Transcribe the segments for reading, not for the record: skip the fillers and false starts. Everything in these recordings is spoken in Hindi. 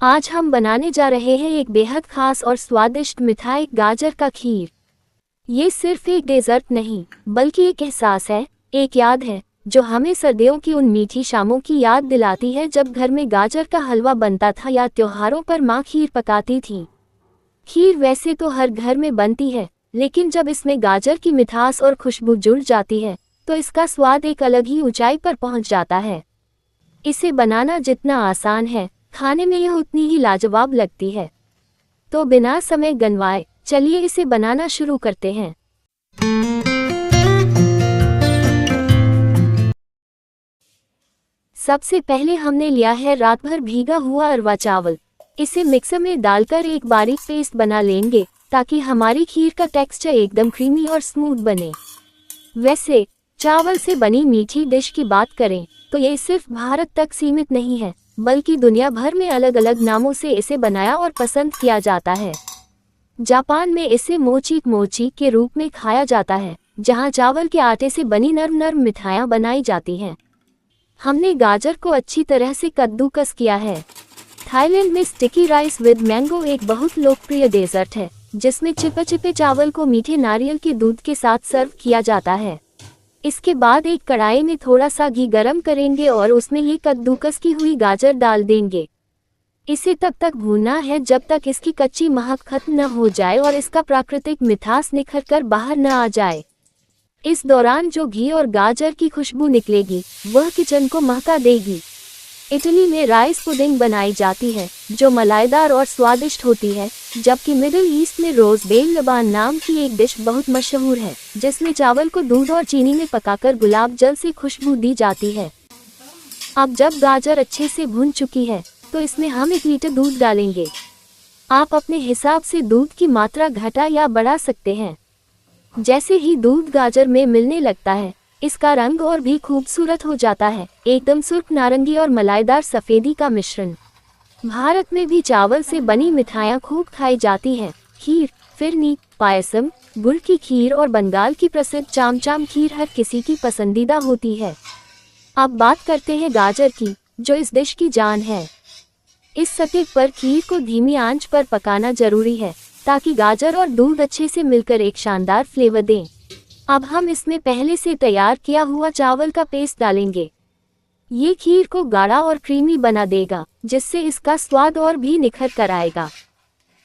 आज हम बनाने जा रहे हैं एक बेहद खास और स्वादिष्ट मिठाई, गाजर का खीर। ये सिर्फ एक डेजर्ट नहीं, बल्कि एक एहसास है, एक याद है, जो हमें सर्दियों की उन मीठी शामों की याद दिलाती है जब घर में गाजर का हलवा बनता था या त्योहारों पर माँ खीर पकाती थी। खीर वैसे तो हर घर में बनती है, लेकिन जब इसमें गाजर की मिठास और खुशबू जुड़ जाती है, तो इसका स्वाद एक अलग ही ऊंचाई पर पहुंच जाता है। इसे बनाना जितना आसान है, खाने में यह उतनी ही लाजवाब लगती है। तो बिना समय गंवाए चलिए इसे बनाना शुरू करते हैं। सबसे पहले हमने लिया है रात भर भीगा हुआ अरवा चावल। इसे मिक्सर में डालकर एक बारीक पेस्ट बना लेंगे, ताकि हमारी खीर का टेक्सचर एकदम क्रीमी और स्मूथ बने। वैसे चावल से बनी मीठी डिश की बात करें तो ये सिर्फ भारत तक सीमित नहीं है, बल्कि दुनिया भर में अलग अलग नामों से इसे बनाया और पसंद किया जाता है। जापान में इसे मोची मोची के रूप में खाया जाता है, जहां चावल के आटे से बनी नरम नरम मिठाइयाँ बनाई जाती हैं। हमने गाजर को अच्छी तरह से कद्दूकस किया है। थाईलैंड में स्टिकी राइस विद मैंगो एक बहुत लोकप्रिय डेजर्ट है, जिसमें चिपे चिपे चावल को मीठे नारियल के दूध के साथ सर्व किया जाता है। इसके बाद एक कढ़ाई में थोड़ा सा घी गरम करेंगे और उसमें ये कद्दूकस की हुई गाजर डाल देंगे। इसे तब तक भूनना है जब तक इसकी कच्ची महक खत्म न हो जाए और इसका प्राकृतिक मिठास निखर कर बाहर न आ जाए। इस दौरान जो घी और गाजर की खुशबू निकलेगी, वह किचन को महका देगी। इटली में राइस पुडिंग बनाई जाती है, जो मलाईदार और स्वादिष्ट होती है, जबकि मिडिल ईस्ट में रोज बेल लबान नाम की एक डिश बहुत मशहूर है, जिसमें चावल को दूध और चीनी में पकाकर गुलाब जल से खुशबू दी जाती है। अब जब गाजर अच्छे से भुन चुकी है, तो इसमें हम 1 लीटर दूध डालेंगे। आप अपने हिसाब से दूध की मात्रा घटा या बढ़ा सकते हैं। जैसे ही दूध गाजर में मिलने लगता है, इसका रंग और भी खूबसूरत हो जाता है, एकदम सुर्ख नारंगी और मलाईदार सफेदी का मिश्रण। भारत में भी चावल से बनी मिठाइयाँ खूब खाई जाती हैं। खीर, फिरनी, पायसम, गुड़ की खीर और बंगाल की प्रसिद्ध चामचाम खीर हर किसी की पसंदीदा होती है। अब बात करते हैं गाजर की, जो इस डिश की जान है। इस सतह पर खीर को धीमी आंच पर पकाना जरूरी है, ताकि गाजर और दूध अच्छे से मिलकर एक शानदार फ्लेवर दें। अब हम इसमें पहले से तैयार किया हुआ चावल का पेस्ट डालेंगे। ये खीर को गाढ़ा और क्रीमी बना देगा, जिससे इसका स्वाद और भी निखर कर आएगा।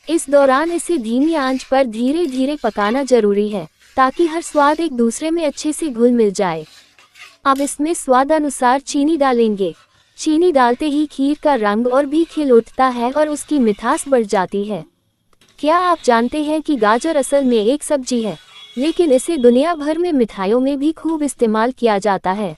इस दौरान इसे धीमी आंच पर धीरे धीरे पकाना जरूरी है, ताकि हर स्वाद एक दूसरे में अच्छे से घुल मिल जाए। अब इसमें स्वाद अनुसार चीनी डालेंगे। चीनी डालते ही खीर का रंग और भी खिल उठता है और उसकी मिठास बढ़ जाती है। क्या आप जानते हैं कि गाजर असल में एक सब्जी है, लेकिन इसे दुनिया भर में मिठाइयों में भी खूब इस्तेमाल किया जाता है।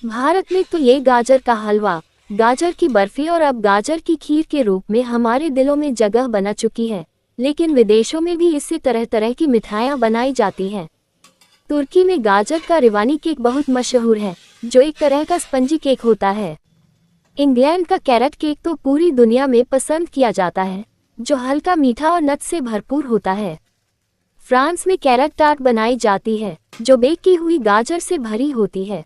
भारत में तो ये गाजर का हलवा, गाजर की बर्फी और अब गाजर की खीर के रूप में हमारे दिलों में जगह बना चुकी है, लेकिन विदेशों में भी इससे तरह तरह की मिठाइयाँ बनाई जाती हैं। तुर्की में गाजर का रिवानी केक बहुत मशहूर है, जो एक तरह का स्पंजी केक होता है। इंग्लैंड का कैरेट केक तो पूरी दुनिया में पसंद किया जाता है, जो हल्का मीठा और नट्स से भरपूर होता है। फ्रांस में कैरेट टार्ट बनाई जाती है, जो बेक की हुई गाजर से भरी होती है।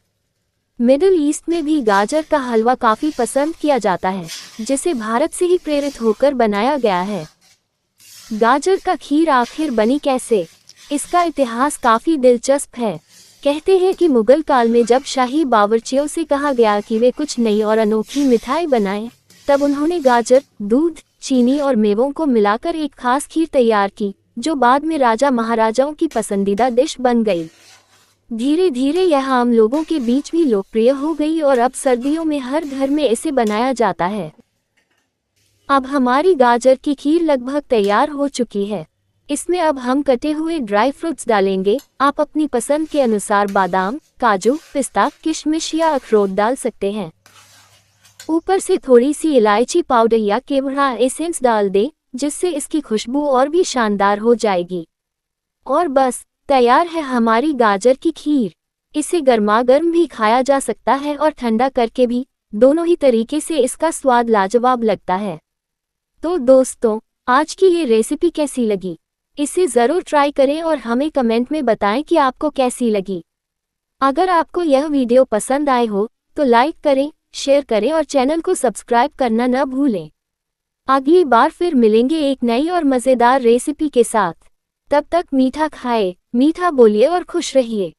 मिडिल ईस्ट में भी गाजर का हलवा काफी पसंद किया जाता है, जिसे भारत से ही प्रेरित होकर बनाया गया है। गाजर का खीर आखिर बनी कैसे? इसका इतिहास काफी दिलचस्प है। कहते हैं कि मुगल काल में जब शाही बावर्चियों से कहा गया कि वे कुछ नई और अनोखी मिठाई बनाएं, तब उन्होंने गाजर, दूध, चीनी और मेवों को मिलाकर एक खास खीर तैयार की, जो बाद में राजा महाराजाओं की पसंदीदा डिश बन गई। धीरे धीरे यह आम लोगों के बीच भी लोकप्रिय हो गई और अब सर्दियों में हर घर में इसे बनाया जाता है। अब हमारी गाजर की खीर लगभग तैयार हो चुकी है। इसमें अब हम कटे हुए ड्राई फ्रूट्स डालेंगे। आप अपनी पसंद के अनुसार बादाम, काजू, पिस्ता, किशमिश या अखरोट डाल सकते हैं। ऊपर से थोड़ी सी इलायची पाउडर या केवड़ा एसेंस डाल दें, जिससे इसकी खुशबू और भी शानदार हो जाएगी। और बस तैयार है हमारी गाजर की खीर। इसे गर्मागर्म भी खाया जा सकता है और ठंडा करके भी, दोनों ही तरीके से इसका स्वाद लाजवाब लगता है। तो दोस्तों, आज की ये रेसिपी कैसी लगी? इसे ज़रूर ट्राई करें और हमें कमेंट में बताएं कि आपको कैसी लगी। अगर आपको यह वीडियो पसंद आए हो, तो लाइक करें, शेयर करें और चैनल को सब्सक्राइब करना न भूलें। अगली बार फिर मिलेंगे एक नई और मज़ेदार रेसिपी के साथ। तब तक मीठा खाए, मीठा बोलिए और खुश रहिए।